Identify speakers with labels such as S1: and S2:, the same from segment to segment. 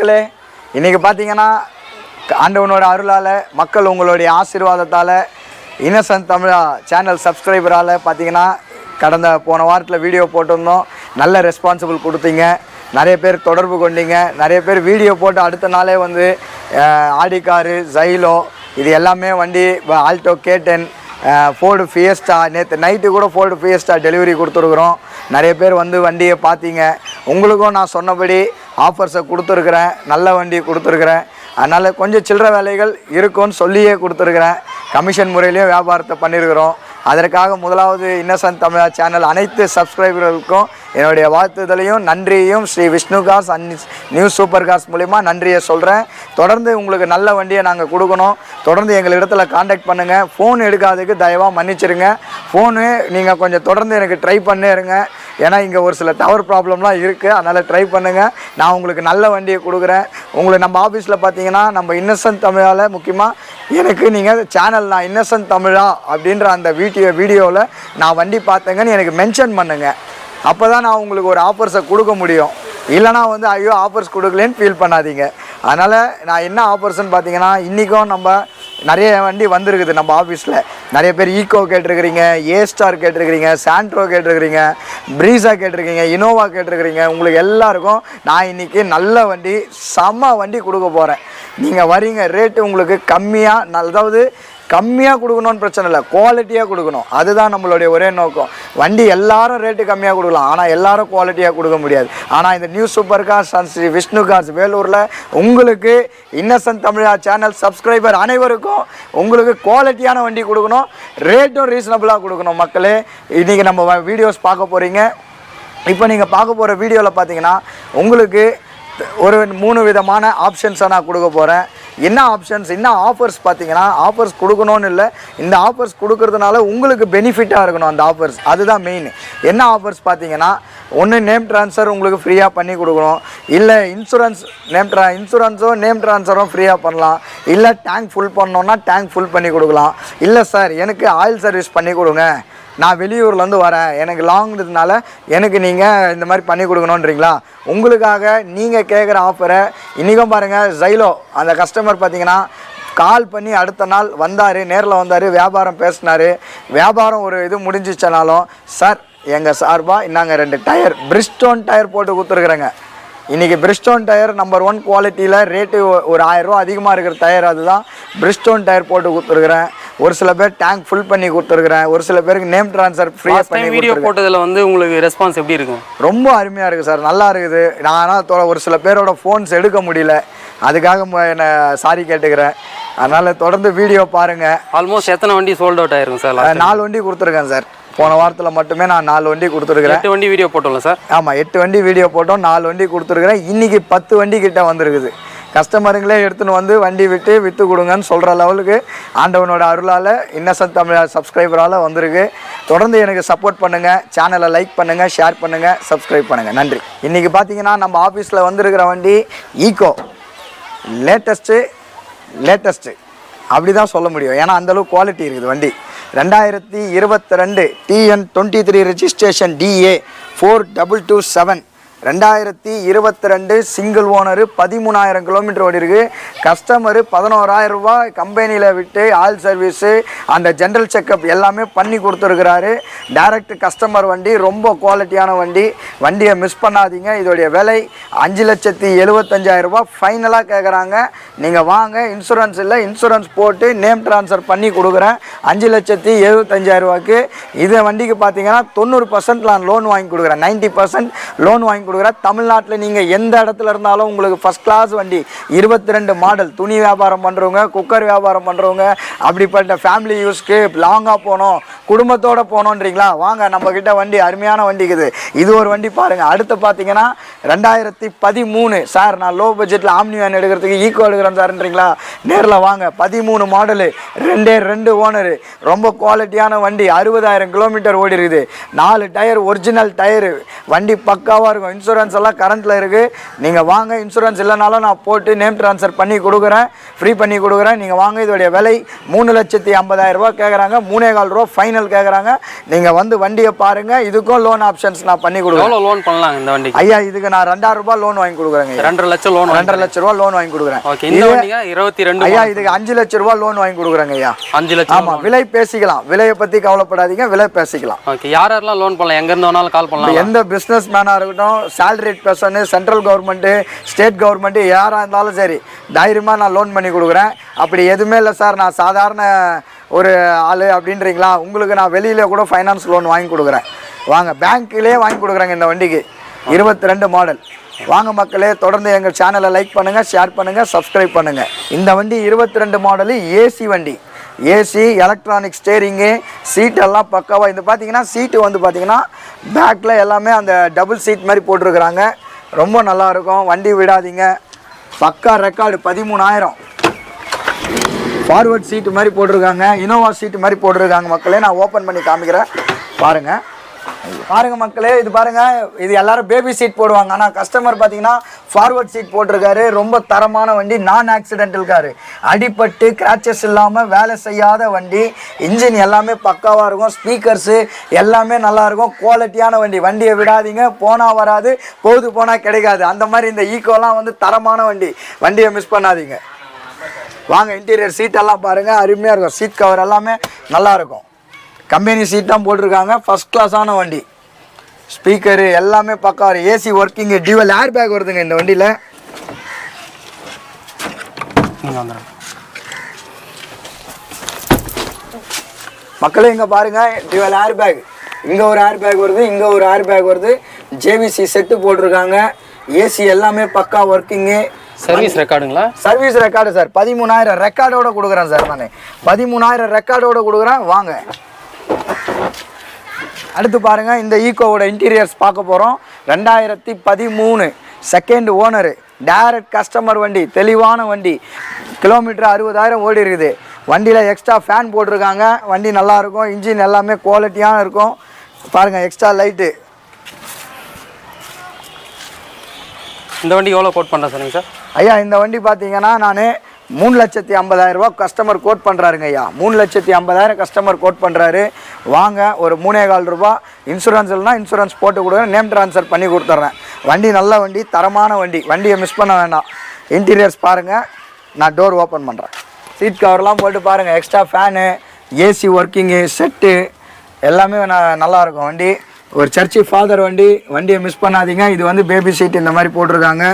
S1: மக்களே, இன்றைக்கி பார்த்தீங்கன்னா ஆண்டவனோட அருளால் மக்கள் உங்களுடைய ஆசீர்வாதத்தால் இன்னசென்ட் தமிழா சேனல் சப்ஸ்கிரைபரால் பார்த்தீங்கன்னா போன வாரத்தில் வீடியோ போட்டிருந்தோம். நல்ல ரெஸ்பான்சிபிள் கொடுத்தீங்க. நிறைய பேர் தொடர்பு கொண்டீங்க. நிறைய பேர் வீடியோ போட்டு அடுத்த நாளே வந்து ஆடி காரு, ஜைலோ இது எல்லாமே வண்டி, ஆல்டோ K10, ஃபோர்டு ஃபியஸ்டா, நேற்று நைட்டு கூட ஃபோர்டு ஃபியஸ்டா டெலிவரி கொடுத்துருக்குறோம். நிறைய பேர் வந்து வண்டியை பார்த்தீங்க. உங்களுக்கும் நான் சொன்னபடி ஆஃபர்ஸை கொடுத்துருக்குறேன், நல்ல வண்டி கொடுத்துருக்குறேன். அதனால் கொஞ்சம் சில்லற வேலைகள் இருக்கும்னு சொல்லியே கொடுத்துருக்குறேன். கமிஷன் முறையிலேயே வியாபாரத்தை பண்ணியிருக்கிறோம். அதற்காக முதலாவது இன்னசென்ட் தமிழா சேனல் அனைத்து சப்ஸ்கிரைபர்களுக்கும் என்னுடைய வாழ்த்துதலையும் நன்றியையும் Shri Vishnu cars and news super cars மூலிமா நன்றியை சொல்கிறேன். தொடர்ந்து உங்களுக்கு நல்ல வண்டியை நாங்கள் கொடுக்கணும். தொடர்ந்து எங்களிடத்தில் காண்டாக்ட் பண்ணுங்கள். ஃபோன் எடுக்காததுக்கு தயவாக மன்னிச்சிருங்க. ஃபோனு நீங்கள் கொஞ்சம் தொடர்ந்து எனக்கு ட்ரை பண்ணே இருங்க. ஏன்னா இங்கே ஒரு சில டவர் ப்ராப்ளம்லாம் இருக்குது. அதனால் ட்ரை பண்ணுங்கள். நான் உங்களுக்கு நல்ல வண்டியை கொடுக்குறேன். உங்களுக்கு நம்ம ஆஃபீஸில் பார்த்தீங்கன்னா நம்ம இன்னசென்ட் தமிழால் முக்கியமாக எனக்கு நீங்கள் சேனல் நான் இன்னசென்ட் தமிழா அப்படின்ற அந்த வீடியோவில் நான் வண்டி பார்த்தேங்கன்னு எனக்கு மென்ஷன் பண்ணுங்கள். அப்போ தான் நான் உங்களுக்கு ஒரு ஆஃபர்ஸை கொடுக்க முடியும். இல்லைனா வந்து ஐயோ ஆஃபர்ஸ் கொடுக்கலன்னு ஃபீல் பண்ணாதீங்க. அதனால் நான் என்ன ஆஃபர்ஸ்ன்னு பார்த்தீங்கன்னா இன்றைக்கும் நம்ம நிறைய வண்டி வந்திருக்குது. நம்ம ஆஃபீஸில் நிறைய பேர் ஈக்கோ கேட்டிருக்கிறீங்க, ஏஸ்டார் கேட்டிருக்கிறீங்க, சாண்ட்ரோ கேட்டிருக்கிறீங்க, ப்ரீஸா கேட்டிருக்கீங்க, இனோவா கேட்டிருக்கிறீங்க. உங்களுக்கு எல்லாருக்கும் நான் இன்றைக்கி நல்ல வண்டி, செம்ம வண்டி கொடுக்க போகிறேன். நீங்கள் வரீங்க, ரேட்டு உங்களுக்கு கம்மியாக, அதாவது கம்மியாக கொடுக்கணும்னு பிரச்சனை இல்லை, குவாலிட்டியாக கொடுக்கணும். அதுதான் நம்மளுடைய ஒரே நோக்கம். வண்டி எல்லாரும் ரேட்டு கம்மியாக கொடுக்கலாம், ஆனால் எல்லாரும் குவாலிட்டியாக கொடுக்க முடியாது. ஆனால் இந்த news super cars and Shri Vishnu cars வேலூரில் உங்களுக்கு இன்னசென்ட் தமிழா சேனல் சப்ஸ்கிரைபர் அனைவருக்கும் உங்களுக்கு குவாலிட்டியான வண்டி கொடுக்கணும், ரேட்டும் ரீசனபிளாக கொடுக்கணும். மக்களே, இன்றைக்கி நம்ம வீடியோஸ் பார்க்க போகிறீங்க. இப்போ நீங்கள் பார்க்க போகிற வீடியோவில் பார்த்தீங்கன்னா உங்களுக்கு ஒரு 3 விதமான ஆப்ஷன்ஸை நான் கொடுக்க போகிறேன். என்ன ஆப்ஷன்ஸ், என்ன ஆஃபர்ஸ் பார்த்தீங்கன்னா, ஆஃபர்ஸ் கொடுக்கணும்னு இல்லை, இந்த ஆஃபர்ஸ் கொடுக்கறதுனால உங்களுக்கு பெனிஃபிட்டாக இருக்கணும் அந்த ஆஃபர்ஸ். அதுதான் மெயின். என்ன ஆஃபர்ஸ் பார்த்தீங்கன்னா, ஒன்று நேம் ட்ரான்ஸ்ஃபர் உங்களுக்கு ஃப்ரீயாக பண்ணி கொடுக்கணும், இல்லை இன்சூரன்ஸோ நேம் ட்ரான்ஸ்ஃபரும் ஃப்ரீயாக பண்ணலாம், இல்லை டேங்க் ஃபுல் பண்ணோன்னா டேங்க் ஃபுல் பண்ணி கொடுக்கலாம், இல்லை சார் எனக்கு ஆயில் சர்வீஸ் பண்ணி கொடுங்க, நான் வெளியூர்லேருந்து வரேன், எனக்கு லாங்கிறதுனால எனக்கு நீங்கள் இந்த மாதிரி பண்ணி கொடுக்கணுன்றீங்களா, உங்களுக்காக நீங்கள் கேட்குற ஆஃபரை இன்றைக்கும் பாருங்கள். ஜைலோ அந்த கஸ்டமர் பார்த்தீங்கன்னா கால் பண்ணி அடுத்த நாள் வந்தார், நேரில் வந்தார், வியாபாரம் பேசினார். வியாபாரம் ஒரு இது முடிஞ்சிச்சனாலும் சார் எங்கள் சார்பாக இன்னாங்க 2 டயர் பிரிஸ்டோன் டயர் போட்டு கொடுத்துருக்குறேங்க. இன்றைக்கி பிரிஸ்டோன் டயர் நம்பர் 1 குவாலிட்டியில் ரேட்டு ஒரு 1000 ரூபா அதிகமாக இருக்கிற டயர், அதுதான் பிரிஸ்டோன் டயர் போட்டு கொடுத்துருக்குறேன். ஒரு சில பேர் டேங்க் ஃபுல் பண்ணி கொடுத்துருக்குறேன், ஒரு சில பேருக்கு நேம் ட்ரான்ஸ்ஃபர் ஃப்ரீயாக பண்ணி.
S2: வீடியோ போட்டதில் வந்து உங்களுக்கு ரெஸ்பான்ஸ் எப்படி இருக்கும்?
S1: ரொம்ப அருமையாக இருக்குது சார், நல்லா இருக்குது. நான் ஆனால் ஒரு சில பேரோட ஃபோன்ஸ் எடுக்க முடியல, அதுக்காக என்னை சாரி கேட்டுக்கிறேன். அதனால் தொடர்ந்து வீடியோ பாருங்கள்.
S2: ஆல்மோஸ்ட் எத்தனை வண்டி சோல்ட் அவுட் ஆயிருக்கும் சார்?
S1: 4 வண்டி கொடுத்துருக்கேன் சார். போன வாரத்தில் மட்டுமே நான் 4 வண்டி கொடுத்துருக்குறேன்.
S2: 8 வண்டி வீடியோ போட்டோம்ல சார்? ஆமாம்,
S1: 8 வண்டி வீடியோ போட்டோம், 4 வண்டி கொடுத்துருக்குறேன். இன்றைக்கி 10 வண்டி கிட்ட வந்துருக்குது. கஸ்டமருங்களே எடுத்துன்னு வந்து வண்டி விற்று கொடுங்கன்னு சொல்கிற லெவலுக்கு ஆண்டவனோட அருளால் இன்னசென்ட் தமிழா சப்ஸ்கிரைபரால் வந்திருக்கு. தொடர்ந்து எனக்கு சப்போர்ட் பண்ணுங்கள், சேனலை லைக் பண்ணுங்கள், ஷேர் பண்ணுங்கள், சப்ஸ்கிரைப் பண்ணுங்கள். நன்றி. இன்றைக்கி பார்த்தீங்கன்னா நம்ம ஆஃபீஸில் வந்துருக்கிற வண்டி ஈக்கோ லேட்டஸ்ட்டு அப்படி தான் சொல்ல முடியும். ஏன்னா அந்தளவுக்கு குவாலிட்டி இருக்குது வண்டி. 2022 TN23 registration DA 4227, 2022 single owner, 13,000 kilometre ஓடி இருக்குது. கஸ்டமரு 11,000 ரூபா கம்பெனியில் விட்டு ஆயில் சர்வீஸு அந்த ஜென்ரல் செக்கப் எல்லாமே பண்ணி கொடுத்துருக்குறாரு. டைரக்ட் கஸ்டமர் வண்டி, ரொம்ப குவாலிட்டியான வண்டி. வண்டியை மிஸ் பண்ணாதீங்க. இதோடைய விலை 5,75,000 ரூபா ஃபைனலாக கேட்குறாங்க. நீங்கள் வாங்க, இன்சூரன்ஸ் இல்லை, இன்சூரன்ஸ் போட்டு நேம் ட்ரான்ஸ்ஃபர் பண்ணி கொடுக்குறேன் 5,75,000 ரூபாய்க்கு. இதே வண்டிக்கு பார்த்தீங்கன்னா 90% நான் லோன் வாங்கி கொடுக்குறேன், 90% லோன் வாங்கி கொடுக்குறேன். தமிழ்நாட்டில் நீங்கள் எந்த இடத்துல இருந்தாலும் உங்களுக்கு ஃபஸ்ட் கிளாஸ் வண்டி. 22 மாடல். துணி வியாபாரம் பண்ணுறவங்க, குக்கர் வியாபாரம் பண்ணுறவங்க, அப்படிப்பட்ட ஃபேமிலி யூஸ்க்கு லாங்காக போகணும், குடும்பத்தோடு போகணுன்றீங்களா, வாங்க நம்மக்கிட்ட வண்டி, அருமையான வண்டிக்குது. இது ஒரு வண்டி பாருங்கள். அடுத்து பார்த்தீங்கன்னா 2013 சார் நான் லோ பட்ஜெட்டில் ஆம்னி வேன் எடுக்கிறதுக்கு ஈக்கோ எடுக்கிறேன் சார்ன்றீங்களா, நேரில் வாங்க. 13 மாடலு, 2 ஓனரு, ரொம்ப குவாலிட்டியான வண்டி. 60,000 கிலோமீட்டர் ஓடி இருக்குது. 4 டயர் ஒரிஜினல் டயரு. வண்டி பக்காவாக இருக்கும். இன்சூரன்ஸ் எல்லாம் கரண்ட்டில் இருக்குது. நீங்கள் வாங்க, இன்சூரன்ஸ் இல்லைனாலும் நான் போட்டு நேம் ட்ரான்ஸ்ஃபர் பண்ணி கொடுக்குறேன், ஃப்ரீ பண்ணி கொடுக்குறேன். நீங்கள் வாங்க. இதோடைய விலை 3,50,000 ரூபா கேட்குறாங்க, 3,4 ரூபா ஃபைனல் கேட்குறாங்க. நீங்கள் வந்து வண்டியை பாருங்கள். இதுக்கும் லோன் ஆப்ஷன்ஸ் நான் பண்ணி கொடுக்குறேன்.
S2: எவ்வளோ லோன் பண்ணலாம் இந்த வண்டிக்கு?
S1: ஐயா, இதுக்கு நான் 2,000 ரூபாய் லோன் வாங்கி கொடுக்குறேங்க.
S2: 2,50,000 லோன்,
S1: 2,50,000 ரூபா லோன் வாங்கி கொடுக்குறேன்.
S2: ஓகே. இந்த வண்டிங்க 22.
S1: ஐயா, இதுக்கு 5 லட்சம் ரூபாய் லோன் வாங்கி கொடுக்குறேங்க ஐயா.
S2: 5 லட்சம்.
S1: ஆமாம், விலை பேசிக்கலாம். விலையை பற்றி கவலைப்படாதீங்க, விலை பேசிக்கலாம்.
S2: ஓகே. யாரெல்லாம் லோன் பண்ணலாம்? எங்கேருந்து வேணாலும் கால் பண்ணலாம்.
S1: எந்த பிஸ்னஸ் மேனாக இருக்கட்டும், salaried person, central government, state government, யாராக இருந்தாலும் சரி, தைரியமாக நான் லோன் பண்ணி கொடுக்குறேன். அப்படி எதுவுமே இல்லை சார், நான் சாதாரண ஒரு ஆள் அப்படின்றீங்களா, உங்களுக்கு நான் வெளியில் கூட ஃபைனான்ஸ் லோன் வாங்கி கொடுக்குறேன். வாங்க, பேங்க்லேயே வாங்கி கொடுக்குறேங்க இந்த வண்டிக்கு. 22 மாடல். வாங்க மக்களே, தொடர்ந்து எங்கள் சேனலை லைக் பண்ணுங்கள், ஷேர் பண்ணுங்கள், சப்ஸ்கிரைப் பண்ணுங்கள். இந்த வண்டி 22 மாடலு ஏசி வண்டி. ஏசி, எலக்ட்ரானிக் ஸ்டேரிங்கு, சீட்டெல்லாம் பக்காவாக. இது பார்த்தீங்கன்னா சீட்டு வந்து பார்த்தீங்கன்னா பேக்கில் எல்லாமே அந்த டபுள் சீட் மாதிரி போட்டிருக்கிறாங்க. ரொம்ப நல்லாயிருக்கும். வண்டி விடாதீங்க. பக்கா ரெக்கார்டு 13,000. ஃபார்வர்ட் சீட்டு மாதிரி போட்டிருக்காங்க, இனோவா சீட்டு மாதிரி போட்டிருக்காங்க மக்களே. நான் ஓப்பன் பண்ணி காமிக்கிறேன், பாருங்கள். பாருங்கள் மக்களே, இது பாருங்கள். இது எல்லாரும் பேபி சீட் போடுவாங்க, ஆனால் கஸ்டமர் பார்த்தீங்கன்னா ஃபார்வர்ட் சீட் போட்டிருக்காரு. ரொம்ப தரமான வண்டி, நான் ஆக்சிடென்டல் காரு. அடிப்பட்டு கிராச்சஸ் இல்லாமல் வேலை செய்யாத வண்டி. இன்ஜின் எல்லாமே பக்காவாக இருக்கும், ஸ்பீக்கர்ஸு எல்லாமே நல்லாயிருக்கும். குவாலிட்டியான வண்டி. வண்டியை விடாதீங்க, போனால் வராது, போது போனால் கிடைக்காது. அந்த மாதிரி இந்த ஈக்கோலாம் வந்து தரமான வண்டி. வண்டியை மிஸ் பண்ணாதீங்க. வாங்க, இன்டீரியர் சீட்டெல்லாம் பாருங்கள், அருமையாக இருக்கும். சீட் கவர் எல்லாமே நல்லாயிருக்கும். கம்பெனி சீட் தான் போட்டிருக்காங்க. ஃபஸ்ட் கிளாஸான வண்டி. ஸ்பீக்கரு எல்லாமே பக்கா. AC working, dual air bag வருதுங்க இந்த வண்டியில். மக்களே இங்கே பாருங்கள், டியூவல் ஏர் பேக். இங்கே ஒரு ஏர் பேக் வருது, இங்கே ஒரு ஏர் பேக் வருது. ஜேவிசி செட்டு போட்டிருக்காங்க. ஏசி எல்லாமே பக்கா ஒர்க்கிங்கு.
S2: சர்வீஸ் ரெக்கார்டுங்களா?
S1: Service record sir. 13,000 ரெக்கார்டோட கொடுக்குறேன் சார். நான் 13,000 ரெக்கார்டோட கொடுக்குறேன். வாங்க, அடுத்து பாருங்கள். இந்த ஈக்கோவோட இன்டீரியர்ஸ் பார்க்க போகிறோம். 2013 செகண்ட் ஓனரு, டைரக்ட் கஸ்டமர் வண்டி. தெளிவான வண்டி. கிலோமீட்டர் 60,000 ஓடி இருக்குது. வண்டியில் எக்ஸ்ட்ரா ஃபேன் போட்டிருக்காங்க. வண்டி நல்லாயிருக்கும். இன்ஜின் எல்லாமே குவாலிட்டியாக இருக்கும். பாருங்கள், எக்ஸ்ட்ரா லைட்டு.
S2: இந்த வண்டி எவ்வளோ கோட் பண்ணுறேன் சொன்னீங்க சார்?
S1: ஐயா, இந்த வண்டி பார்த்தீங்கன்னா நான் 3,50,000 ரூபா கஸ்டமர் கோட் பண்ணுறாருங்க ஐயா. 3,50,000 கஸ்டமர் கோட் பண்ணுறாரு. வாங்க, ஒரு 3,4 ரூபா. இன்சூரன்ஸ் இல்லைனா இன்சூரன்ஸ் போட்டு கொடுக்குறேன், நேம் ட்ரான்ஸ்ஃபர் பண்ணி கொடுத்துட்றேன். வண்டி நல்ல வண்டி, தரமான வண்டி. வண்டியை மிஸ் பண்ண வேண்டாம். இன்டீரியர்ஸ் பாருங்கள். நான் டோர் ஓப்பன் பண்ணுறேன். சீட் கவர்லாம் போட்டு பாருங்கள். Extra fan, AC working, set எல்லாமே நல்லாயிருக்கும் வண்டி. ஒரு சர்ச்சி ஃபாதர் வண்டி. வண்டியை மிஸ் பண்ணாதீங்க. இது வந்து பேபி சீட் இந்த மாதிரி போட்டிருக்காங்க.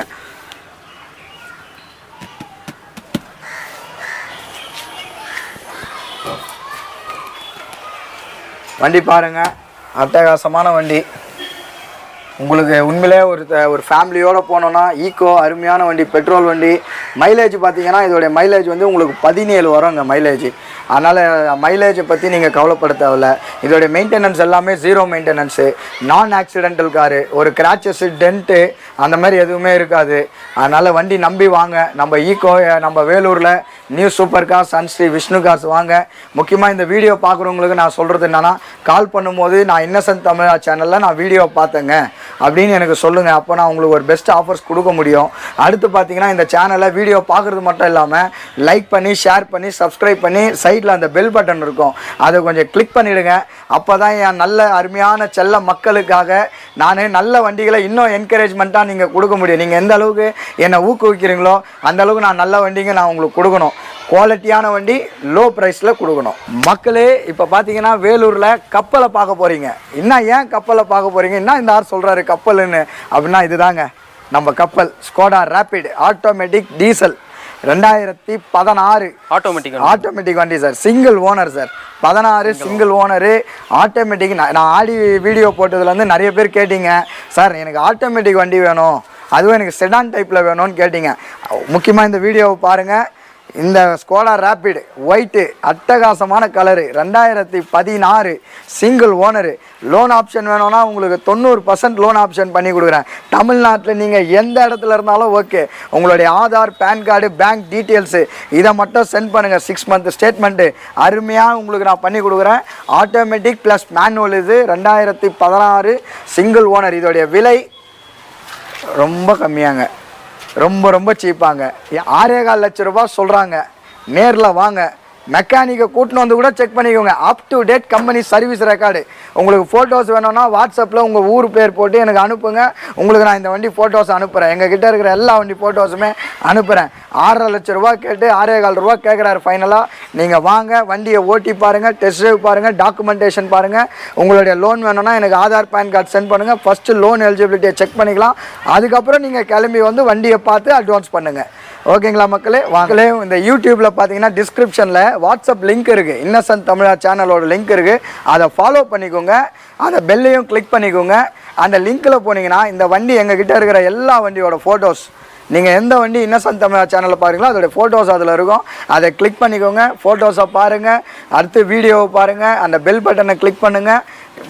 S1: வண்டி பாருங்கள், அட்டகாசமான வண்டி. உங்களுக்கு உண்மையிலே ஒரு ஃபேமிலியோடு போனோன்னா ஈக்கோ அருமையான வண்டி. பெட்ரோல் வண்டி. மைலேஜ் பார்த்தீங்கன்னா இதோடைய மைலேஜ் வந்து உங்களுக்கு 17 வருங்க மைலேஜ். அதனால் மைலேஜை பற்றி நீங்கள் கவலைப்பட தேவையில்ல. இதோடைய மெயின்டெனன்ஸ் எல்லாமே 0 மெயின்டெனன்ஸு. நான் ஆக்சிடென்டல் காரு. ஒரு கிராச்சஸ்ஸு, டென்ட்டு அந்த மாதிரி எதுவுமே இருக்காது. அதனால் வண்டி நம்பி வாங்க. நம்ம ஈக்கோ, நம்ம வேலூரில் new super cars and Shri Vishnu cars வாங்க. முக்கியமாக இந்த வீடியோ பார்க்குறவங்களுக்கு நான் சொல்கிறது என்னென்னா, கால் பண்ணும்போது நான் இன்னசென்ட் தமிழா சேனலில் நான் வீடியோ பார்த்தேங்க அப்படின்னு எனக்கு சொல்லுங்கள். அப்போ நான் உங்களுக்கு ஒரு பெஸ்ட் ஆஃபர்ஸ் கொடுக்க முடியும். அடுத்து பார்த்தீங்கன்னா இந்த சேனலை வீடியோ பார்க்குறது மட்டும் இல்லாமல் லைக் பண்ணி, ஷேர் பண்ணி, சப்ஸ்கிரைப் பண்ணி, சைடில் அந்த பெல் பட்டன் இருக்கும், அதை கொஞ்சம் கிளிக் பண்ணிவிடுங்க. அப்போ தான் என் நல்ல அருமையான செல்ல மக்களுக்காக நான் நல்ல வண்டிகளை இன்னும் என்கரேஜ்மெண்ட்டாக நீங்கள் கொடுக்க முடியும். நீங்கள் எந்த அளவுக்கு என்னை ஊக்குவிக்கிறீங்களோ அந்த அளவுக்கு நான் நல்ல வண்டிங்க நான் உங்களுக்கு கொடுக்கணும். குவாலிட்டியான வண்டி லோ ப்ரைஸில் கொடுக்கணும். மக்களே, இப்போ பார்த்தீங்கன்னா வேலூரில் கப்பலை பார்க்க போகிறீங்க. இன்னும் ஏன் கப்பலை பார்க்க போகிறீங்க? இன்னும் இந்த ஆர் சொல்கிறாரு கப்பல்னு அப்படின்னா இதுதாங்க நம்ம கப்பல். Skoda Rapid automatic diesel 2016 automatic வண்டி sir. Single owner sir. 16 single owner automatic. நான் ஆடி வீடியோ போட்டதுலேருந்து நிறைய பேர் கேட்டிங்க, சார் எனக்கு ஆட்டோமேட்டிக் வண்டி வேணும், அதுவும் எனக்கு செடான் டைப்பில் வேணும்னு கேட்டிங்க. முக்கியமாக இந்த வீடியோவை பாருங்கள். இந்த ஸ்கோடா ரேபிட் ஒயிட்டு அட்டகாசமான colour 2016 single owner. Loan option வேணும்னா உங்களுக்கு 90% லோன் ஆப்ஷன் பண்ணி கொடுக்குறேன். தமிழ்நாட்டில் நீங்கள் எந்த இடத்துல இருந்தாலும் ஓகே. உங்களுடைய Aadhaar, PAN card, bank details இதை மட்டும் சென்ட் பண்ணுங்கள். 6 மந்த் ஸ்டேட்மெண்ட்டு அருமையாக உங்களுக்கு நான் பண்ணி கொடுக்குறேன். Automatic plus manual. இது 2016 சிங்கிள் ஓனர். இதோடைய விலை ரொம்ப கம்மியாங்க, ரொம்ப ரொம்ப சீப்பாங்க. 6.25 லட்ச ரூபா சொல்கிறாங்க. நேரில் வாங்க, மெக்கானிக்கை கூட்டின்னு வந்து கூட செக் பண்ணிக்கோங்க. அப் to date company service record. உங்களுக்கு ஃபோட்டோஸ் வேணும்னா வாட்ஸ்அப்பில் உங்கள் ஊர் பேர் போட்டு எனக்கு அனுப்புங்க. உங்களுக்கு நான் இந்த வண்டி ஃபோட்டோஸ் அனுப்புகிறேன். எங்கள் கிட்டே இருக்கிற எல்லா வண்டி ஃபோட்டோஸுமே அனுப்புகிறேன். 6.5 லட்ச ரூபா கேட்டு 6.25 ரூபா கேட்குறாரு ஃபைனலாக. நீங்கள் வாங்க, வண்டியை ஓட்டி பாருங்கள், டெஸ்ட் ட்ரைவ் பாருங்கள், டாக்குமெண்டேஷன் பாருங்கள். உங்களுடைய லோன் வேணும்னா எனக்கு ஆதார் பேன் கார்டு சென்ட் பண்ணுங்கள். ஃபஸ்ட்டு லோன் எலிஜிபிலிட்டியை செக் பண்ணிக்கலாம். அதுக்கப்புறம் நீங்கள் கிளம்பி வந்து வண்டியை பார்த்து அட்வான்ஸ் பண்ணுங்கள். ஓகேங்களா மக்களே? வாங்களே. இந்த யூடியூப்பில் பார்த்தீங்கன்னா டிஸ்கிரிப்ஷனில் வாட்ஸ்அப் லிங்க் இருக்குது, இன்னசென்ட் தமிழா சேனலோட லிங்க் இருக்குது. அதை ஃபாலோ பண்ணிக்கோங்க, அந்த பெல்லையும் கிளிக் பண்ணிக்கோங்க. அந்த லிங்க்கில் போனீங்கன்னா இந்த வண்டி எங்ககிட்ட இருக்கிற எல்லா வண்டியோட ஃபோட்டோஸ், நீங்கள் எந்த வண்டி இன்னசென்ட் தமிழா சேனலில் பாருங்களோ அதோடய ஃபோட்டோஸ் அதில் இருக்கும். அதை கிளிக் பண்ணிக்கோங்க, ஃபோட்டோஸை பாருங்கள், அடுத்து வீடியோவை பாருங்கள், அந்த பெல் பட்டனை கிளிக் பண்ணுங்கள்.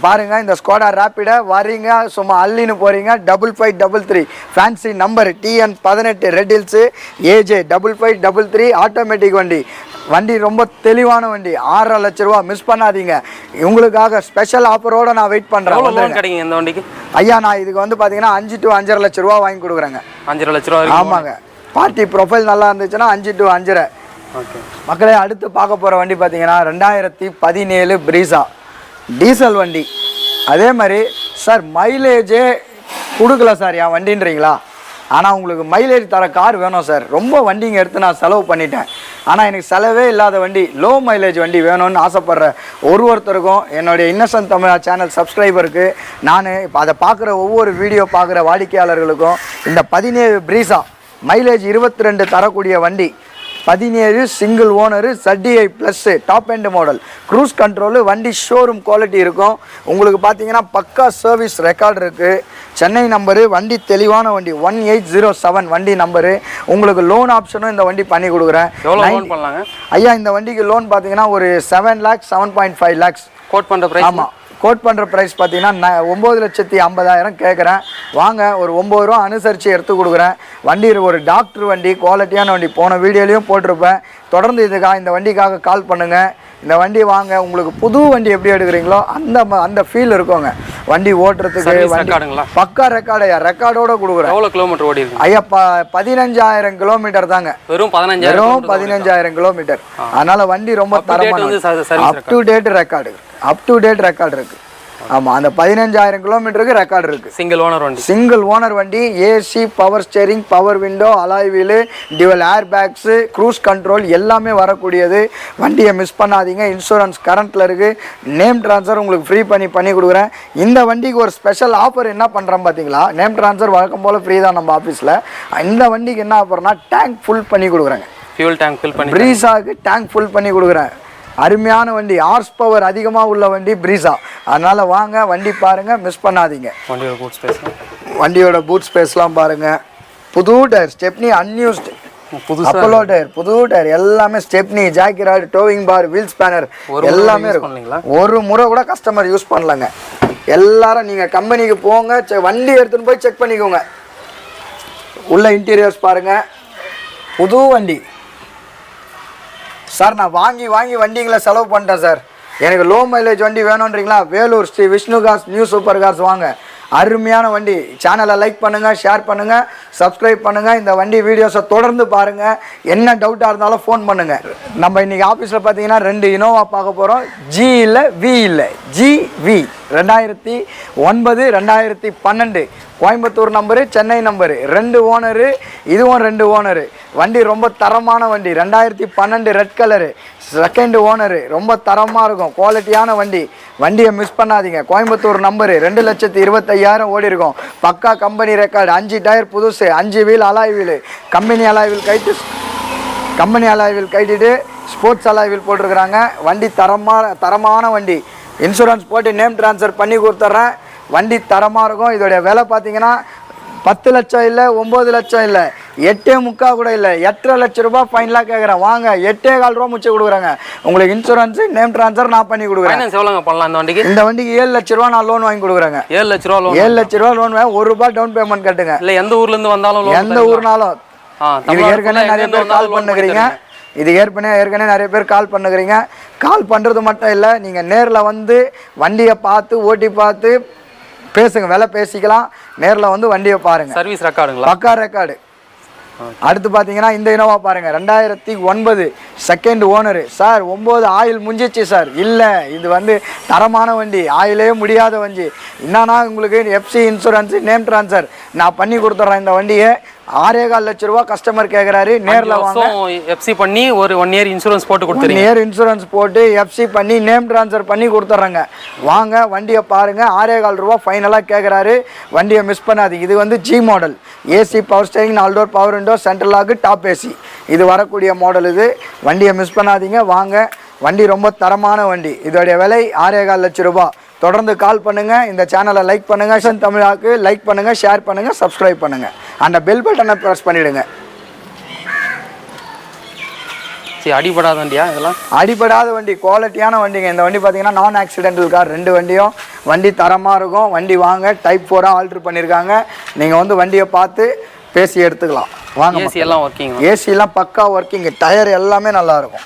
S1: பாருங்கள், இந்த ஸ்கோடா ரேப்பிடை வரீங்க, சும்மா அள்ளின்னு போகிறீங்க. 5533 fancy number, TN18 red hills, AJ 5533 automatic வண்டி. வண்டி ரொம்ப தெளிவான வண்டி. 6.5 லட்ச ரூபா மிஸ் பண்ணாதீங்க. உங்களுக்காக ஸ்பெஷல் ஆஃபரோடு நான் வெயிட் பண்ணுறேன்.
S2: கிடைக்கும் இந்த வண்டிக்கு
S1: ஐயா, நான் இதுக்கு வந்து பார்த்தீங்கன்னா 5 to 5.5 லட்ச ரூபா வாங்கி கொடுக்குறேங்க.
S2: 5.5 லட்ச ரூபா?
S1: ஆமாங்க. பார்ட்டி ப்ரொஃபைல் நல்லா இருந்துச்சுன்னா 5 to 5.5.
S2: ஓகே
S1: மக்களே, அடுத்து பார்க்க போகிற வண்டி பார்த்தீங்கன்னா 2017 ப்ரீஸா டீசல் வண்டி. அதே மாதிரி சார் மைலேஜே கொடுக்கல சார் என் வண்டின்றீங்களா? ஆனால் உங்களுக்கு மைலேஜ் தர கார் வேணும் சார். ரொம்ப வண்டிங்க எடுத்து நான் செலவு பண்ணிட்டேன், ஆனால் எனக்கு செலவே இல்லாத வண்டி, லோ மைலேஜ் வண்டி வேணும்னு ஆசைப்பட்ற ஒருத்தருக்கும் என்னுடைய இன்னசென்ட் தமிழா சேனல் சப்ஸ்கிரைபருக்கு நான் இப்போ அதை பார்க்குற ஒவ்வொரு வீடியோ பார்க்குற வாடிக்கையாளர்களுக்கும் இந்த 17 ப்ரீஸா மைலேஜ் 22 தரக்கூடிய வண்டி, 17 single owner, ZDI plus top end model, cruise control, வண்டி ஷோரூம் குவாலிட்டி இருக்கும். உங்களுக்கு பார்த்தீங்கன்னா பக்கா சர்வீஸ் ரெக்கார்டு இருக்குது. சென்னை நம்பரு, வண்டி தெளிவான வண்டி, 1807 வண்டி நம்பரு. உங்களுக்கு லோன் ஆப்ஷனும் இந்த வண்டி பண்ணி கொடுக்குறேன். ஐயா, இந்த வண்டிக்கு லோன் பார்த்தீங்கன்னா ஒரு 7 lakhs 7.5 lakhs
S2: கோட் பண்ணுற ப்ரைஸ்.
S1: ஆமாம், கோட் பண்ணுற ப்ரைஸ் பார்த்தீங்கன்னா 9,50,000 கேட்குறேன். வாங்க, ஒரு 9 ரூபா அனுசரித்து எடுத்து கொடுக்குறேன். வண்டி ஒரு டாக்டர் வண்டி, குவாலிட்டியான வண்டி. போன வீடியோலையும் போட்டிருப்பேன். தொடர்ந்து இந்த வண்டிக்காக கால் பண்ணுங்கள். இந்த வண்டி வாங்க, உங்களுக்கு புது வண்டி எப்படி எடுக்கிறீங்களோ அந்த ஃபீல் இருக்குங்க. வண்டி ஓட்டுறதுக்கு வண்டி பக்கா ரெக்கார்டு, ரெக்கார்டோட கொடுக்குறேன்.
S2: எவ்வளோ கிலோமீட்டர் ஓடி இருக்கு
S1: ஐயா? 15,000 கிலோமீட்டர் தாங்க.
S2: வெறும் 15,000
S1: கிலோமீட்டர். அதனால வண்டி ரொம்ப தரமான up to date record, up to date record இருக்குது. ஆமாம், அந்த 15,000 கிலோமீட்டருக்கு ரெக்கார்டு இருக்குது.
S2: சிங்கிள் ஓனர் வண்டி,
S1: சிங்கிள் ஓனர் வண்டி. AC, power steering, power window, alloy wheel, dual air bags, cruise control எல்லாமே வரக்கூடியது. வண்டியை மிஸ் பண்ணாதீங்க. இன்சூரன்ஸ் கரண்ட்டில் இருக்குது. நேம் ட்ரான்ஸ்ஃபர் உங்களுக்கு ஃப்ரீ பண்ணி கொடுக்குறேன். இந்த வண்டிக்கு ஒரு ஸ்பெஷல் ஆஃபர் என்ன பண்ணுறோம் பார்த்தீங்களா? நேம் ட்ரான்ஸ்ஃபர் வழக்கம் போல் ஃப்ரீ தான் நம்ம ஆஃபீஸில். இந்த வண்டிக்கு என்ன ஆஃபர்னா டேங்க் ஃபுல் பண்ணி கொடுக்குறேங்க.
S2: ஃபியூல் டேங்க் ஃபில் பண்ணி,
S1: ப்ரீஸாவுக்கு டேங்க் ஃபுல் பண்ணி கொடுக்குறேன். அருமையான வண்டி, ஹார்ஸ் பவர் அதிகமாக உள்ள வண்டி ப்ரீஸா. அதனால் வாங்க, வண்டி பாருங்கள், மிஸ் பண்ணாதீங்க. வண்டியோட பூட் ஸ்பேஸ்லாம் பாருங்கள். புது tyre, stepney unused, Apollo tyre, புது டயர் எல்லாமே. Stepney, jack rod, towing bar, wheel spanner எல்லாமே இருக்கும். ஒரு முறை கூட கஸ்டமர் யூஸ் பண்ணலங்க. எல்லாரும் நீங்கள் கம்பெனிக்கு போங்க, வண்டி எடுத்துன்னு போய் செக் பண்ணிக்கோங்க. உள்ள இன்டீரியர்ஸ் பாருங்கள், புது வண்டி. சார், நான் வாங்கி வண்டிங்களை செலவு பண்ணிட்டேன் சார். எனக்கு லோ மைலேஜ் வண்டி வேணுன்றீங்களா? Vellore Sri Vishnu cars, new super cars வாங்க. அருமையான வண்டி. சேனலை லைக் பண்ணுங்கள், ஷேர் பண்ணுங்கள், சப்ஸ்கிரைப் பண்ணுங்கள். இந்த வண்டி வீடியோஸை தொடர்ந்து பாருங்கள். என்ன டவுட்டாக இருந்தாலும் ஃபோன் பண்ணுங்கள். நம்ம இன்றைக்கி ஆஃபீஸில் பார்த்தீங்கன்னா 2 இனோவா பார்க்க போகிறோம். ஜி இல்லை, வி இல்லை, GV 2009 2012 Coimbatore number, Chennai number, 2 owner. இதுவும் 2 ஓனரு. வண்டி ரொம்ப தரமான வண்டி. 2012 ரெட் கலரு, செகண்ட் ஓனரு. ரொம்ப தரமாக இருக்கும், குவாலிட்டியான வண்டி. வண்டியை மிஸ் பண்ணாதீங்க. கோயம்புத்தூர் நம்பரு, 2,25,000 ஓடி இருக்கும். பக்கா கம்பெனி ரெக்கார்டு. 5 டயர் புதுசு, 5 wheel alloy wheel. Company alloy wheel கைட்டிட்டு ஸ்போர்ட்ஸ் அலாய் வீல் போட்டிருக்கிறாங்க. வண்டி தரமான வண்டி. இன்சூரன்ஸ் போட்டு நேம் ட்ரான்ஸ்ஃபர் பண்ணி கொடுத்துட்றேன். வண்டி தரமாக இருக்கும். இதோடைய விலை பார்த்தீங்கன்னா 10 லட்சம் இல்லை, 9 லட்சம் இல்லை, 8.25 கூட இல்லை, 8.5 லட்ச ரூபா ஃபைனலாக கேட்குறேன். வாங்க, 8.25 ரூபா முடிச்சு கொடுக்குறாங்க. உங்களுக்கு இன்சூரன்ஸு, நேம் ட்ரான்ஸ்ஃபர் நான் பண்ணி கொடுக்குறேன்.
S2: எவ்வளோங்க பண்ணலாம் இந்த வண்டிக்கு?
S1: இந்த வண்டிக்கு 7 லட்ச ரூபா நான் லோன் வாங்கி கொடுக்குறேங்க.
S2: 7 லட்ச ரூபா லோன்?
S1: 7 லட்ச ரூபா லோன் வாங்க. 1 ரூபா டவுன் பேமெண்ட் கட்டுங்க.
S2: இல்லை, எந்த ஊர்லேருந்து வந்தாலும்,
S1: எந்த ஊர்னாலும். இது ஏற்கனவே நிறைய பேர் கால் பண்ணுகிறீங்க. ஏற்கனவே நிறைய பேர் கால் பண்ணுகிறீங்க. கால் பண்ணுறது மட்டும் இல்லை, நீங்கள் நேரில் வந்து வண்டியை பார்த்து ஓட்டி பார்த்து பேசுங்க, விலை பேசிக்கலாம். நேரில் வந்து வண்டியை பாருங்கள்.
S2: சர்வீஸ் ரெக்கார்டுங்களா?
S1: பக்கா ரெக்கார்டு. அடுத்து பார்த்தீங்கன்னா இந்த இனோவா பாருங்கள், 2009 செகண்ட் ஓனரு. சார் 9 ஆயில் முடிஞ்சிச்சு சார். இல்லை, இது வந்து தரமான வண்டி, ஆயிலே முடியாத வண்டி. என்னன்னா உங்களுக்கு எஃப்சி இன்சூரன்ஸு, நேம் ட்ரான்ஸ்ஃபர் நான் பண்ணி கொடுத்துட்றேன். இந்த வண்டியை 6.25 லட்ச ரூபா கஸ்டமர் கேட்குறாரு. நேரில் வாங்க.
S2: எஃப்சி பண்ணி ஒரு 1 இயர் இன்சூரன்ஸ் போட்டு கொடுத்துருங்க.
S1: 1 இயர் இன்சூரன்ஸ் போட்டு எஃப்சி பண்ணி நேம் ட்ரான்ஸ்ஃபர் பண்ணி கொடுத்துட்றேங்க. வாங்க வண்டியை பாருங்கள். 6.25 ரூபா ஃபைனலாக கேட்குறாரு. வண்டியை மிஸ் பண்ணாதீங்க. இது வந்து G model, AC, power steering, 4 door power window, central lock, top AC, இது வரக்கூடிய மாடல். இது வண்டியை மிஸ் பண்ணாதீங்க. வாங்க, வண்டி ரொம்ப தரமான வண்டி. இதோடைய விலை 6.25 லட்ச ரூபா. தொடர்ந்து கால் பண்ணுங்கள். இந்த சேனலை லைக் பண்ணுங்கள். தமிழாக்கு லைக் பண்ணுங்கள், ஷேர் பண்ணுங்கள், சப்ஸ்கிரைப் பண்ணுங்கள். அந்த பெல் பட்டனை ப்ரெஸ் பண்ணிவிடுங்க.
S2: சரி, அடிபடாத வண்டியா இதெல்லாம்?
S1: அடிபடாத வண்டி, குவாலிட்டியான வண்டிங்க. இந்த வண்டி பார்த்தீங்கன்னா நான் ஆக்சிடென்டல் கார். 2 வண்டியும் வண்டி தரமாக இருக்கும். வண்டி வாங்க, டைப் 4 ஆல்ட்ரு பண்ணியிருக்காங்க. நீங்கள் வந்து வண்டியை பார்த்து பேசி எடுத்துக்கலாம். வாங்க.
S2: ஏசி எல்லாம் ஒர்க்கிங்?
S1: ஏசிலாம் பக்கா ஒர்க்கிங். டயர் எல்லாமே நல்லாயிருக்கும்.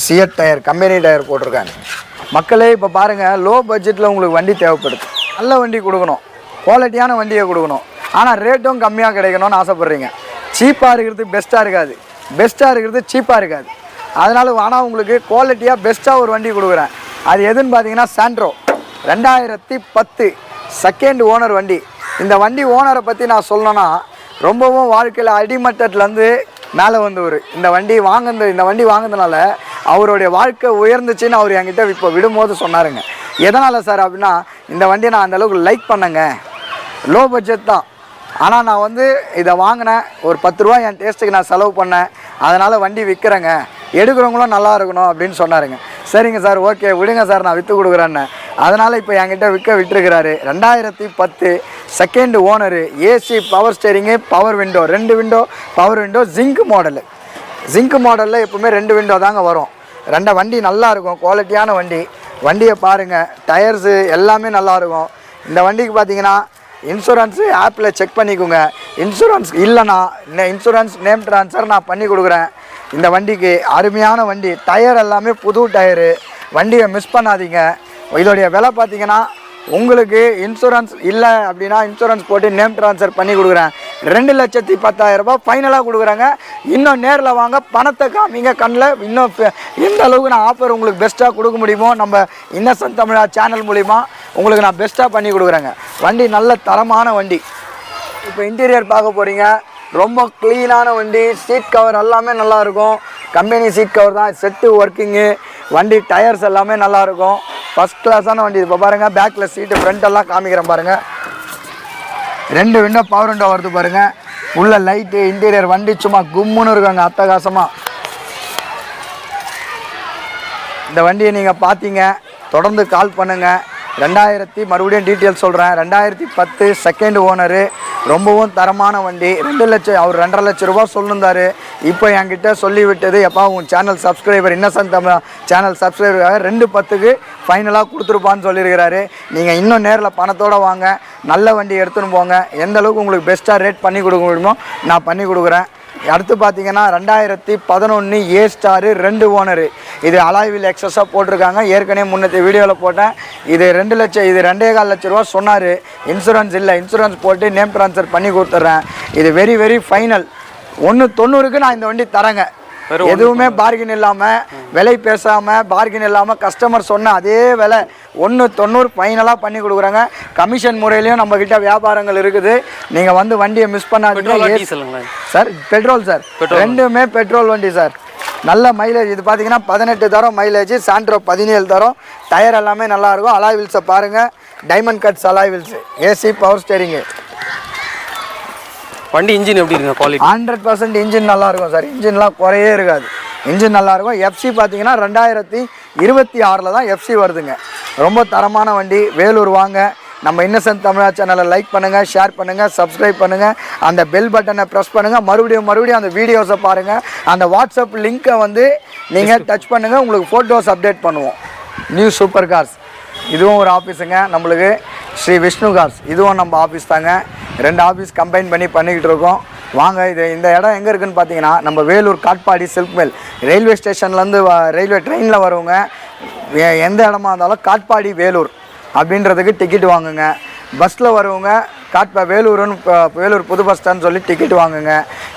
S1: சிஎட் டயர், கம்பெனி டயர் போட்டிருக்காங்க. மக்களே இப்போ பாருங்கள், லோ பட்ஜெட்டில் உங்களுக்கு வண்டி தேவைப்படுது. நல்ல வண்டி கொடுக்கணும், குவாலிட்டியான வண்டியை கொடுக்கணும். ஆனால் ரேட்டும் கம்மியாக கிடைக்கணும்னு ஆசைப்பட்றீங்க. சீப்பாக இருக்கிறது பெஸ்ட்டாக இருக்காது, பெஸ்ட்டாக இருக்கிறது சீப்பாக இருக்காது. அதனால் ஆனால் உங்களுக்கு குவாலிட்டியாக பெஸ்ட்டாக ஒரு வண்டி கொடுக்குறேன். அது எதுன்னு பார்த்தீங்கன்னா சாண்ட்ரோ 2010 செகண்ட் ஓனர் வண்டி. இந்த வண்டி ஓனரை பற்றி நான் சொல்லணும்னா ரொம்பவும் வாழ்க்கையில் அடிமட்டத்துலேருந்து மேலே வந்தவர். இந்த வண்டி வாங்கினதுனால அவருடைய வாழ்க்கை உயர்ந்துச்சுன்னு அவர் என்கிட்ட இப்போ விடும்போது சொன்னாருங்க. எதனால் சார் அப்படின்னா, இந்த வண்டியை நான் அந்தளவுக்கு லைக் பண்ணேங்க. லோ பட்ஜெட் தான், ஆனால் நான் வந்து இதை வாங்கினேன். ஒரு 10 ரூபா என் டேஸ்ட்டுக்கு நான் செலவு பண்ணேன். அதனால் வண்டி விற்கிறேங்க, எடுக்கிறவங்களும் நல்லா இருக்கணும் அப்படின்னு சொன்னாருங்க. சரிங்க சார், ஓகே விடுங்க சார், நான் விற்று கொடுக்குறேன்னு. அதனால் இப்போ என்கிட்ட விட்டுருக்கிறாரு. 2010 second owner, AC, power steering, power window, 2 window power window, zinc model. Zinc மாடலில் எப்பவுமே 2 விண்டோ தாங்க வரும். வண்டி நல்லாயிருக்கும், குவாலிட்டியான வண்டி. வண்டியை பாருங்கள், டயர்ஸு எல்லாமே நல்லாயிருக்கும். இந்த வண்டிக்கு பார்த்தீங்கன்னா இன்சூரன்ஸு ஆப்பில் செக் பண்ணிக்கோங்க. இன்சூரன்ஸ் இல்லைனா இன்சூரன்ஸ் நேம் ட்ரான்ஸ்ஃபர் நான் பண்ணி கொடுக்குறேன். இந்த வண்டிக்கு அருமையான வண்டி. டயர் எல்லாமே புது டயரு. வண்டியை மிஸ் பண்ணாதீங்க. இதோடைய விலை பார்த்தீங்கன்னா உங்களுக்கு இன்சூரன்ஸ் இல்லை அப்படின்னா இன்சூரன்ஸ் போட்டு நேம் ட்ரான்ஸ்ஃபர் பண்ணி கொடுக்குறேன். 2,10,000 ரூபா ஃபைனலாக கொடுக்குறாங்க. இன்னும் நேரில் வாங்க, பணத்தை காமிங்க கண்ணில். இன்னும் எந்த அளவுக்கு நான் ஆஃபர் உங்களுக்கு பெஸ்ட்டாக கொடுக்க முடியுமோ நம்ம இன்னசென்ட் தமிழா சேனல் மூலிமா உங்களுக்கு நான் பெஸ்ட்டாக பண்ணி கொடுக்குறேங்க. வண்டி நல்ல தரமான வண்டி. இப்போ இன்டீரியர் பார்க்க போகிறீங்க. ரொம்ப க்ளீனான வண்டி. சீட் கவர் எல்லாமே நல்லாயிருக்கும். கம்பெனி சீட் கவர் தான், செட்டு ஒர்க்கிங்கு. வண்டி டயர்ஸ் எல்லாமே நல்லாயிருக்கும். ஃபஸ்ட் கிளாஸான வண்டி. இப்போ பாருங்கள், பேக்கில் சீட்டு, ஃப்ரண்ட்டெல்லாம் காமிக்கிறேன் பாருங்கள். 2 விண்டோ பவர் விண்டோ வருது பாருங்கள். உள்ள லைட்டு, இன்டீரியர். வண்டி சும்மா கும்முன்னு இருக்காங்க, அட்டகாசமாக. இந்த வண்டியை நீங்கள் பார்த்தீங்க, தொடர்ந்து கால் பண்ணுங்கள். மறுபடியும் டீட்டெயில்ஸ் சொல்கிறேன். 2010 செகண்ட் ஓனரு. ரொம்பவும் தரமான வண்டி. 2 லட்சம், அவர் 2.5 லட்ச ரூபா சொல்லியிருந்தார். இப்போ என்கிட்ட சொல்லிவிட்டது, எப்போ உன் channel subscriber innocent Tamil channel சப்ஸ்கிரைபருக்காக 2.10க்கு ஃபைனலாக கொடுத்துருப்பான்னு சொல்லியிருக்கிறாரு. நீங்கள் இன்னும் நேரில் பணத்தோடு வாங்க, நல்ல வண்டி எடுத்துன்னு போங்க. எந்த அளவுக்கு உங்களுக்கு பெஸ்ட்டாக ரேட் பண்ணி கொடுக்க முடியுமோ நான் பண்ணி கொடுக்குறேன். அடுத்து பார்த்தீங்கன்னா 2011 ஏ ஸ்டாரு 2 ஓனரு. இது அலாய்வில் எக்ஸஸாக போட்டிருக்காங்க. ஏற்கனவே முன்னே வீடியோவில் போட்டேன். இது 2 லட்சம், இது 2.25 லட்ச ரூபா சொன்னார். இன்சூரன்ஸ் இல்லை, இன்சூரன்ஸ் போட்டு நேம் ட்ரான்ஸ்ஃபர் பண்ணி கொடுத்துட்றேன். இது வெரி ஃபைனல். 190க்கு நான் இந்த வண்டி தரேங்க. எதுவுமே பார்கின் இல்லாமல், விலை பேசாமல், பார்கின் இல்லாமல், கஸ்டமர் சொன்ன அதே விலை 190 ஃபைனலாக பண்ணி கொடுக்குறாங்க. கமிஷன் முறையிலையும் நம்மக்கிட்ட வியாபாரங்கள் இருக்குது. நீங்கள் வந்து வண்டியை மிஸ் பண்ணாதீங்க. சார் பெட்ரோல் சார், ரெண்டுமே பெட்ரோல் வண்டி சார். நல்ல மைலேஜ். இது பார்த்தீங்கன்னா 18 தரம் மைலேஜ். சாண்ட்ரோ 17 தரம். டயர் எல்லாமே நல்லாயிருக்கும். அலாய் வீல்ஸை பாருங்கள், diamond cuts alloy wheels, AC, power steering.
S2: வண்டி இன்ஜின் எப்படி இருக்குங்க? குவாலிட்டி
S1: 100% இன்ஜின் நல்லாயிருக்கும் சார். இன்ஜின்லாம் குறையே இருக்காது. இன்ஜின் நல்லாயிருக்கும். எஃப்சி பார்த்தீங்கன்னா 2026 தான் எஃப்சி வருதுங்க. ரொம்ப தரமான வண்டி. வேலூர் வாங்க. நம்ம இன்னசென்ட் தமிழா சேனலை லைக் பண்ணுங்கள், ஷேர் பண்ணுங்கள், சப்ஸ்கிரைப் பண்ணுங்கள். அந்த பெல் பட்டனை ப்ரெஸ் பண்ணுங்கள். மறுபடியும் அந்த வீடியோஸை பாருங்கள். அந்த வாட்ஸ்அப் லிங்க்கை வந்து நீங்கள் டச் பண்ணுங்கள். உங்களுக்கு ஃபோட்டோஸ் அப்டேட் பண்ணுவோம். நியூ சூப்பர் கார்ஸ் இதுவும் ஒரு ஆஃபீஸுங்க நம்மளுக்கு. ஸ்ரீ விஷ்ணு கார்ஸ் இதுவும் நம்ம ஆஃபீஸ் தாங்க. 2 ஆஃபீஸ் கம்பைன் பண்ணிக்கிட்டு இருக்கோம். வாங்க. இந்த இடம் எங்கே இருக்குதுன்னு பார்த்தீங்கன்னா நம்ம Vellore Katpadi silk mill railway ஸ்டேஷன்லேருந்து ரயில்வே ட்ரெயினில் வரவங்க எந்த இடமா இருந்தாலும் காட்பாடி வேலூர் அப்படின்றதுக்கு டிக்கெட் வாங்குங்க. பஸ்ஸில் வரவங்க வேலூர் புது பஸ் ஸ்டாண்ட் சொல்லி டிக்கெட் வாங்குங்க.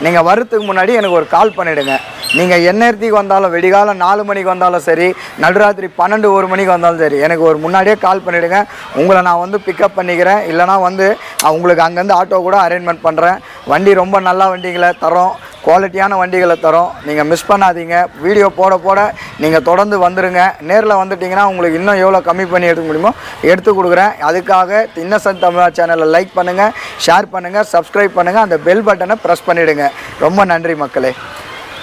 S1: நீங்கள் வரத்துக்கு முன்னாடி எனக்கு ஒரு கால் பண்ணிவிடுங்க. நீங்கள் எந்நேரத்துக்கு வந்தாலும், விடிகாலம் 4 மணிக்கு வந்தாலும் சரி, நடுராத்திரி 12 1 மணிக்கு வந்தாலும் சரி, எனக்கு ஒரு முன்னாடியே கால் பண்ணிவிடுங்க. உங்களை நான் வந்து பிக்கப் பண்ணிக்கிறேன். இல்லைனா வந்து உங்களுக்கு அங்கேருந்து ஆட்டோ கூட அரேஞ்ச்மெண்ட் பண்ணுறேன். வண்டி ரொம்ப நல்ல வண்டிகளை தரோம், குவாலிட்டியான வண்டிகளை தரோம். நீங்கள் மிஸ் பண்ணாதீங்க. வீடியோ போட நீங்கள் தொடர்ந்து வந்துடுங்க. நேரில் வந்துட்டிங்கன்னா உங்களுக்கு இன்னும் எவ்வளோ கம்மி பண்ணி எடுக்க முடியுமோ எடுத்து கொடுக்குறேன். அதுக்காக இன்னசென்ட் தமிழா சேனலை லைக் பண்ணுங்கள், ஷேர் பண்ணுங்கள், சப்ஸ்கிரைப் பண்ணுங்கள், அந்த பெல் பட்டனை ப்ரெஸ் பண்ணிவிடுங்க. ரொம்ப நன்றி மக்களே.